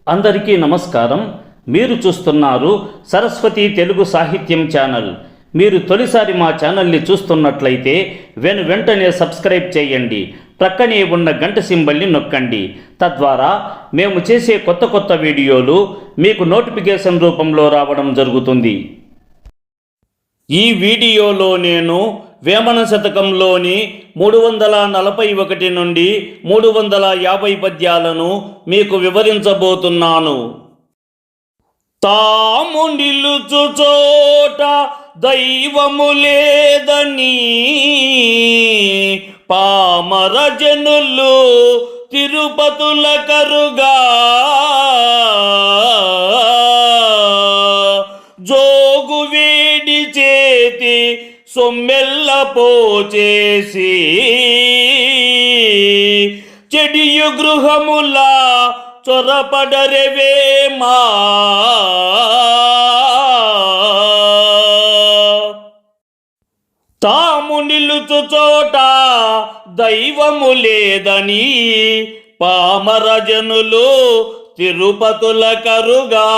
అందరికీ నమస్కారం. మీరు చూస్తున్నారు సరస్వతి తెలుగు సాహిత్యం ఛానల్. మీరు తొలిసారి మా ఛానల్ని చూస్తున్నట్లయితే వెంటనే సబ్స్క్రైబ్ చేయండి. ప్రక్కనే ఉన్న గంట సింబల్ని నొక్కండి. తద్వారా మేము చేసే కొత్త వీడియోలు మీకు నోటిఫికేషన్ రూపంలో రావడం జరుగుతుంది. ఈ వీడియోలో నేను వేమన శతకంలోని 341 నుండి 350 పద్యాలను మీకు వివరించబోతున్నాను. తాము నిలుచు చోట దైవము లేదని పామర జనులు తిరుపతుల కరుగా జోగు వేడి చేతి సొమ్మెల్ల పోచేసి చెడియు గృహములా చొరపడరెవేమా తాము నిలుచు చోట దైవము లేదని పామర జనులు తిరుపతుల కరుగా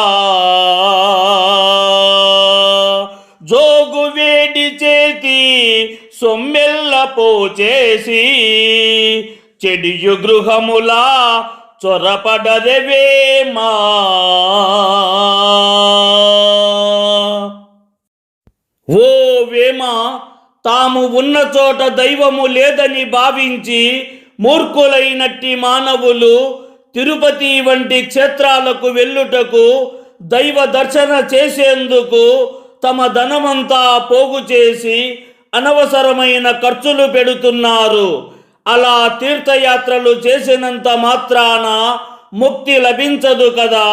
జోగు వేడి చేతి సొమ్మెల్ల పోచేసి చెడియు గృహములా చొరపడరెవేమా ఓ వేమ, తాము ఉన్న చోట దైవము లేదని భావించి మూర్ఖులైనట్టి మానవులు తిరుపతి వంటి క్షేత్రాలకు వెళ్ళుటకు, దైవ దర్శన చేసేందుకు తమ ధనమంతా పోగు చేసి అనవసరమైన ఖర్చులు పెడుతున్నారు. అలా తీర్థయాత్రలు చేసినంత మాత్రాన ముక్తి లభించదు కదా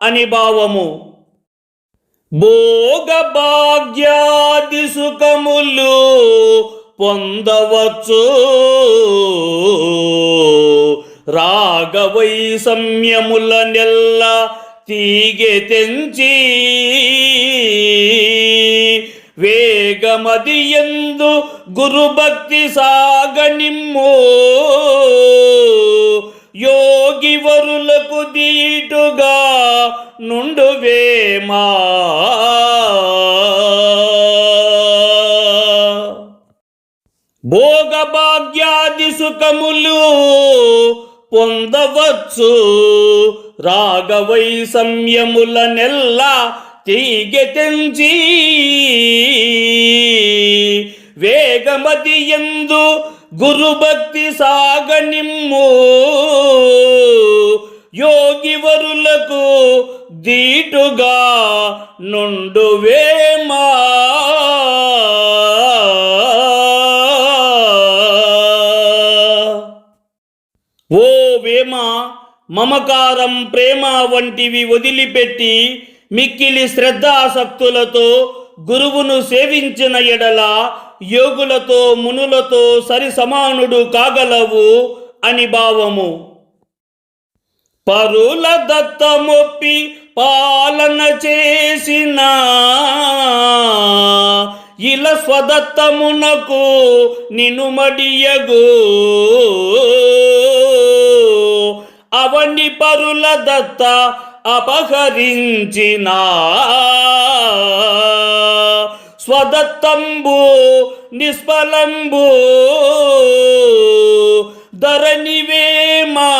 అని భావము. భోగ భాగ్యాది సుఖములు పొందవచ్చు, రాగవైషమ్యముల నెల్ల తీగె తెంచి వేగమది యందు గురుభక్తి సాగనిమ్ము, యోగి వరులకు దీటుగా నుండు వేమా. భోగభాగ్యాది సుఖములు పొందవచ్చు, రాగవైషమ్యముల నెల్ల తీగె తెంచి వేగమది యందు గురుభక్తి సాగనిమ్ము, యోగి వరులకు దీటుగా నుండు వేమా. ఓ వేమ, మమకారం, ప్రేమ వంటివి వదిలిపెట్టి మిక్కిలి శ్రద్ధాసక్తులతో గురువును సేవించిన ఎడల యోగులతో మునులతో సరి సమానుడు కాగలవు అని భావము. పరుల దత్తమొప్పి పాలన చేసిన ఇల స్వదత్తమునకు నినుమడియగు, అవని పరుల దత్త అపహరించిన స్వదత్తంబు నిష్ఫలంబు ధరణివేమా.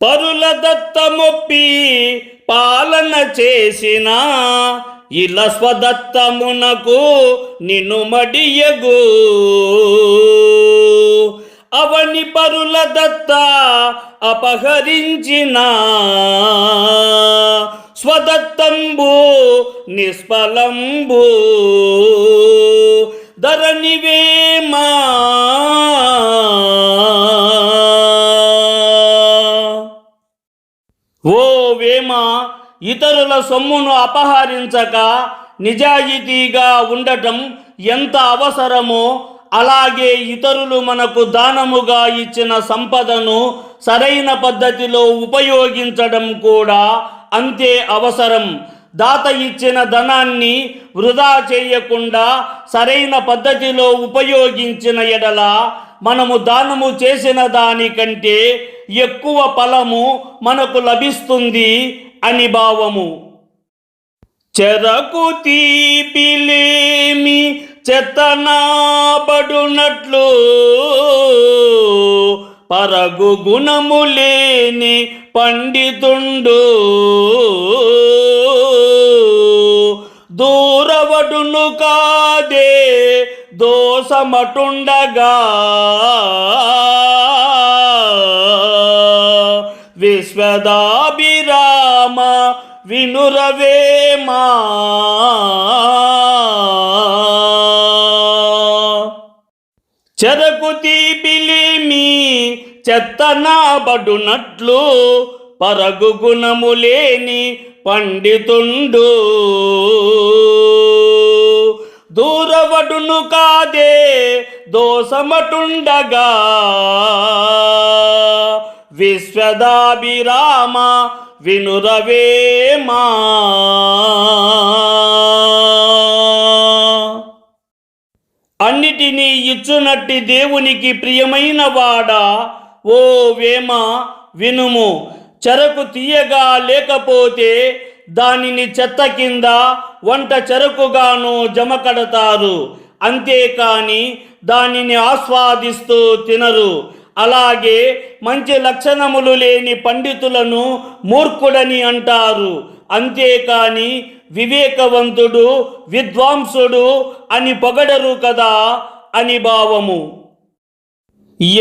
పరుల దత్తమొప్పి పాలన చేసిన ఇల స్వదత్తమునకు నినుమడియగు, అవని పరుల దత్త అపహరించిన స్వదత్తంబు నిష్ఫలంబు ధరణివేమా. ఓ వేమ, ఇతరుల సొమ్మును అపహరించక నిజాయితీగా ఉండటం ఎంత అవసరమో, అలాగే ఇతరులు మనకు దానముగా ఇచ్చిన సంపదను సరైన పద్ధతిలో ఉపయోగించడం కూడా అంతే అవసరం. దాత ఇచ్చిన ధనాన్ని వృధా చేయకుండా సరైన పద్ధతిలో ఉపయోగించిన ఎడల మనము దానము చేసిన దానికంటే ఎక్కువ ఫలము మనకు లభిస్తుంది అని భావము. చెరకు తీపిలేమి చెత్తనాబడునట్లు పరగు గుణము లేని పండితుండు దూరవడును కాదే దోషమటుండగా విశ్వదాభిరామ వినురవేమా. చెరకు తీపిలేమి చెత్తనాబడునట్లు పరగు గుణము లేని పండితుండు దూరవడును కాదే దోషమటుండగా విశ్వదాభిరామ వినురవేమా. అన్నిటినీ ఇచ్చునట్టి దేవునికి ప్రియమైన వాడా, ఓ వేమ వినుము. చెరకు తీయగా లేకపోతే దానిని చెత్త కింద వంట చెరకుగాను జమకడతారు, అంతేకాని దానిని ఆస్వాదిస్తూ తినరు. అలాగే మంచి లక్షణములు లేని పండితులను మూర్ఖుడని అంటారు, అంతేకాని వివేకవంతుడు విద్వాంసుడు అని పొగడరు కదా అని భావము.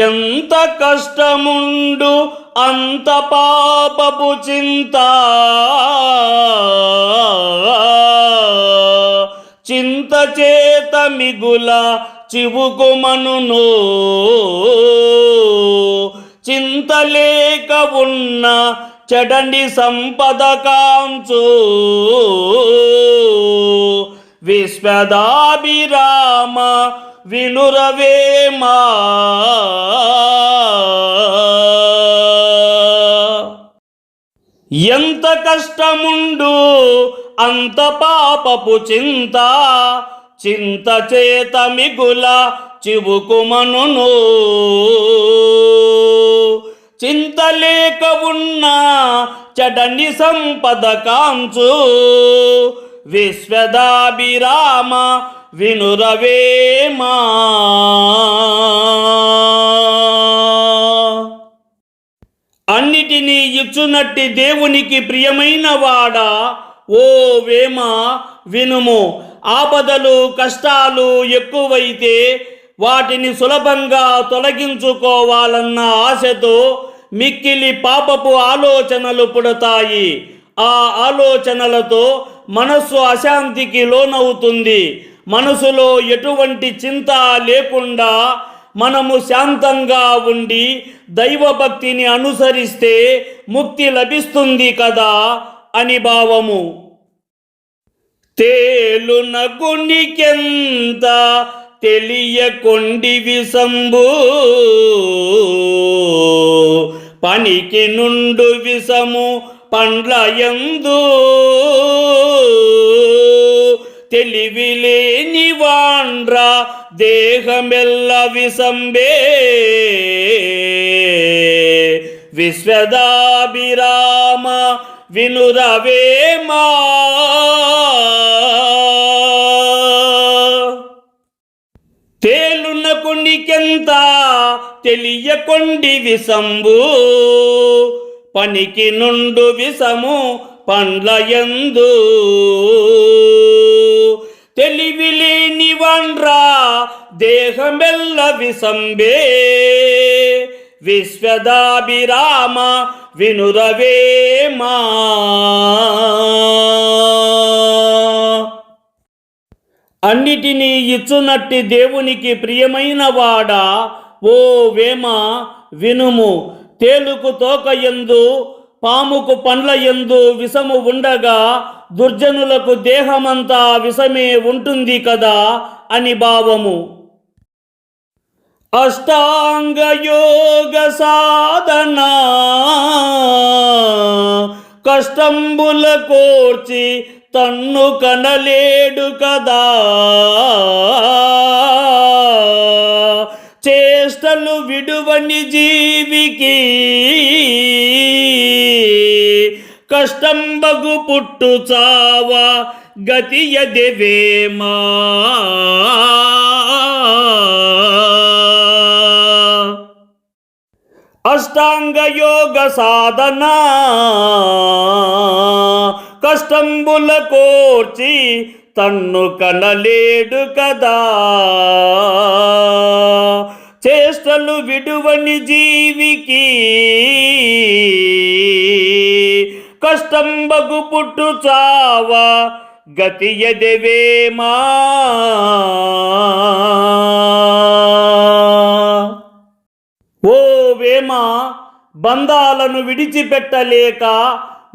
ఎంత కష్టముండు అంత పాపపు చింత చింత చేత మిగుల చివుకుమనును చింతలేక ఉన్న చెడండి సంపద కాంచు విశ్వదాభిరామ వినురవేమా. ఎంత కష్టముండు అంత పాపపు చింత చింత చేత మిగుల చివుకుమనును చింతలేక ఉన్న చెడని సంపద కాంచు విశ్వదాభిరామ వినురవేమా. అన్నిటినీ ఇచ్చునట్టి దేవునికి ప్రియమైన వాడా, ఓ వేమ వినుము. ఆపదలు కష్టాలు ఎక్కువైతే వాటిని సులభంగా తొలగించుకోవాలన్న ఆశతో మిక్కిలి పాపపు ఆలోచనలు పుడతాయి. ఆ ఆలోచనలతో మనస్సు అశాంతికి లోనవుతుంది. మనసులో ఎటువంటి చింత లేకుండా మనము శాంతంగా ఉండి దైవభక్తిని అనుసరిస్తే ముక్తి లభిస్తుంది కదా అని భావము. తేలునగునికెంత తెలియకొండి విసంబు పనికి నుండు విసము పండ్లయందు తెలివిలేని వాండ్ర దేహమెల్ల విసంబే విశ్వదాభిరామ వినురవేమా. తేలునకునికెంత తెలియకొండి విసంబు పనికి నుండు విసము పండ్లయందు తెలివిలేని వాండ్రా దేహమెల్ల విసంబే విశ్వదాభిరామ వినురవేమా. అన్నిటినీ ఇచ్చునట్టి దేవునికి ప్రియమైన వాడా, ఓ వేమ వినుము. తేలుకు తోక యందు పాముకు పండ్ల యందు విషము ఉండగా దుర్జనులకు దేహమంతా విషమే ఉంటుంది కదా అని భావము. అష్టాంగ యోగ సాధన కష్టంబుల కోర్చి తన్ను కనలేడు కదా, చేష్టలు విడువని జీవికి కష్టంబగు పుట్టు చావ గతియదెవేమా. అష్టాంగ యోగ సాధన కష్టంబుల కోర్చి తన్ను కనలేడు కదా, చేష్టలు విడువని జీవికి కష్టంబగు పుట్టు చావ గతియదెవేమా. ఓ వేమ, బంధాలను విడిచిపెట్టలేక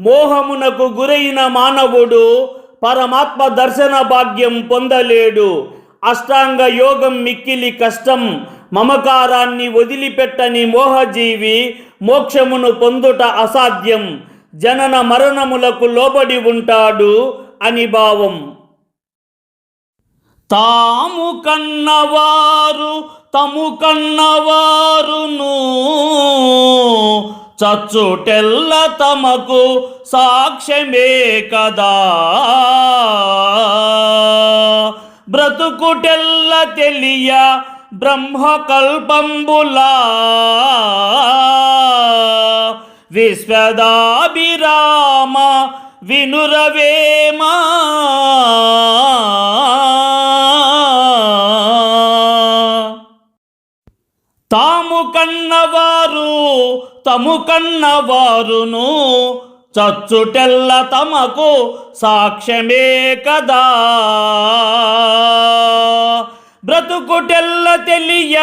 మోహమునకు గురైన మానవుడు పరమాత్మ దర్శన భాగ్యం పొందలేడు. అష్టాంగ యోగం మిక్కిలి కష్టం. మమకారాన్ని వదిలిపెట్టని మోహజీవి మోక్షమును పొందుట అసాధ్యం. జనన మరణములకు లోబడి ఉంటాడు అని భావం. తాము కన్నవారు తము కన్నవారును చచ్చుటెల్ల తమకు సాక్ష్యమే కదా, బ్రతుకుటెల్ల తెలియ బ్రహ్మకల్పంబులా విశ్వదాభిరామ వినురవేమా. తాము కన్నవారు తము కన్నవారును చచ్చుటెల్ల తమకు సాక్ష్యమే కదా, బ్రతుకుటెల్ల తెలియ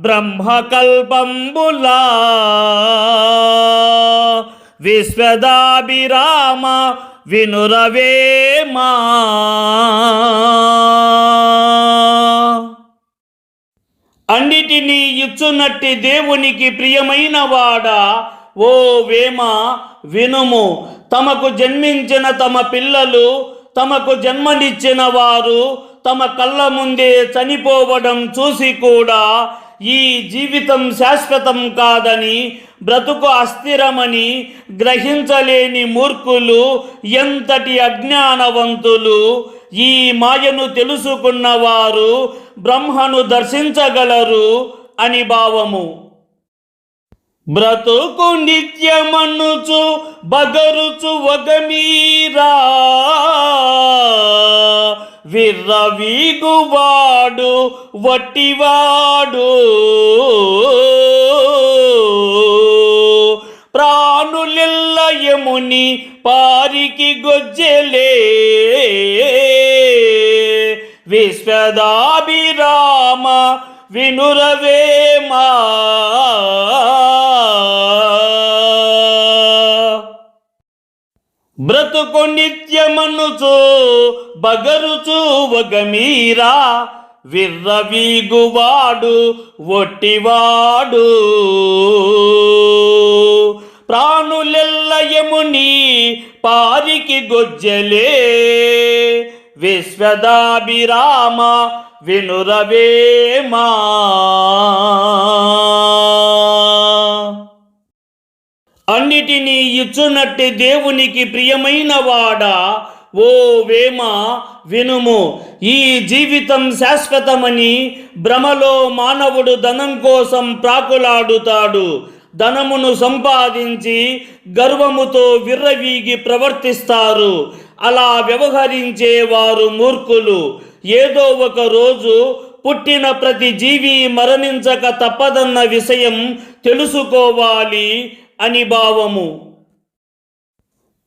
బ్రహ్మకల్పంబులా విశ్వదాభిరామ వినురవేమా. అన్నిటినీ ఇచ్చునట్టి దేవునికి ప్రియమైన వాడా, ఓ వేమ వినుము. తమకు జన్మించిన తమ పిల్లలు, తమకు జన్మనిచ్చిన వారు తమ కళ్ళ ముందే చనిపోవడం చూసి కూడా ఈ జీవితం శాశ్వతం కాదని, బ్రతుకు అస్థిరమని గ్రహించలేని మూర్ఖులు ఎంతటి అజ్ఞానవంతులు. ఈ మాయను తెలుసుకున్నవారు బ్రహ్మను దర్శించగలరు అని భావము. బ్రతుకు నిత్యమనుచు బగరుచు వగమీరా విర్రవీగువాడు వట్టివాడు, ప్రాణులెల్ల యముని పారికి గొజ్జెలే విశ్వదాభిరామ వినురవేమా. బ్రతుకు నిత్యమనుచు బగరుచు వగమీరా విర్రవీగువాడు ఒట్టివాడు, ప్రాణులెల్ల యముని పారికి గొజ్జెలే విశ్వదాభిరామ వినురవేమా. అన్నిటినీ ఇచ్చునట్టి దేవునికి ప్రియమైన వాడా, ఓ వేమ వినుము. ఈ జీవితం శాశ్వతమని భ్రమలో మానవుడు ధనం కోసం ప్రాకులాడుతాడు. ధనమును సంపాదించి గర్వముతో విర్రవీగి ప్రవర్తిస్తారు. అలా వ్యవహరించేవారు మూర్ఖులు. ఏదో ఒక రోజు పుట్టిన ప్రతి జీవి మరణించక తప్పదన్న విషయం తెలుసుకోవాలి అని భావము.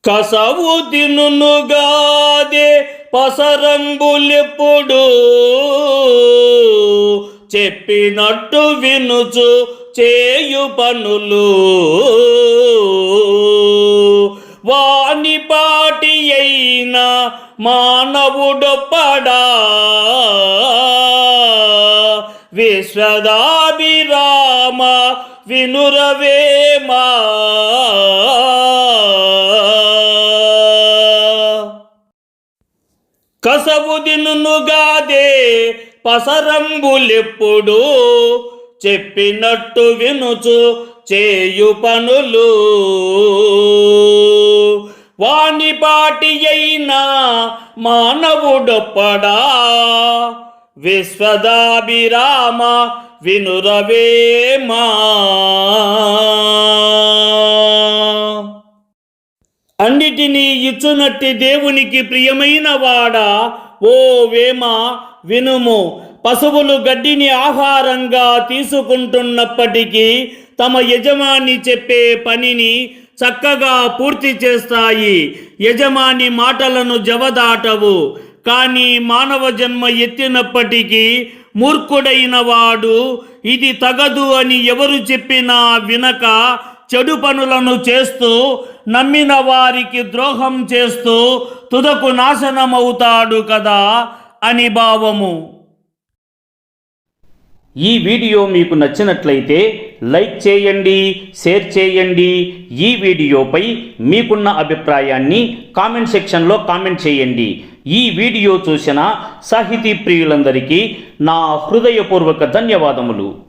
కసవు తినుగాదే పసరంబులెప్పుడు చెప్పినట్టు వినుచు చేయు పనులు, వానిపాటి అయిన మానవుడొప్పడా విశ్వదాభిరామ వినురవేమా. కసవు దినుగాదే పసరంబులెప్పుడు చెప్పినట్టు వినుచు చేయు పనులు వానిపాటి అయినా మానవుడొప్పడా విశ్వదాభిరామ వినురవేమా. అన్నిటినీ ఇచ్చునట్టి దేవునికి ప్రియమైన వాడా ఓ వేమ వినుము. పశువులు గడ్డిని ఆహారంగా తీసుకుంటున్నప్పటికీ తమ యజమాని చెప్పే పనిని చక్కగా పూర్తి చేస్తాయి. యజమాని మాటలను జవదాటవు. కానీ మానవ జన్మ ఎత్తినప్పటికీ మూర్ఖుడైన వాడు ఇది తగదు అని ఎవరు చెప్పినా వినక చెడు పనులను చేస్తూ నమ్మిన వారికి ద్రోహం చేస్తూ తుదకు నాశనమవుతాడు కదా అని భావము. ఈ వీడియో మీకు నచ్చినట్లయితే లైక్ చేయండి, షేర్ చేయండి. ఈ వీడియోపై మీకున్న అభిప్రాయాన్ని కామెంట్ సెక్షన్లో కామెంట్ చేయండి. ఈ వీడియో చూసిన సాహితీ ప్రియులందరికీ నా హృదయపూర్వక ధన్యవాదములు.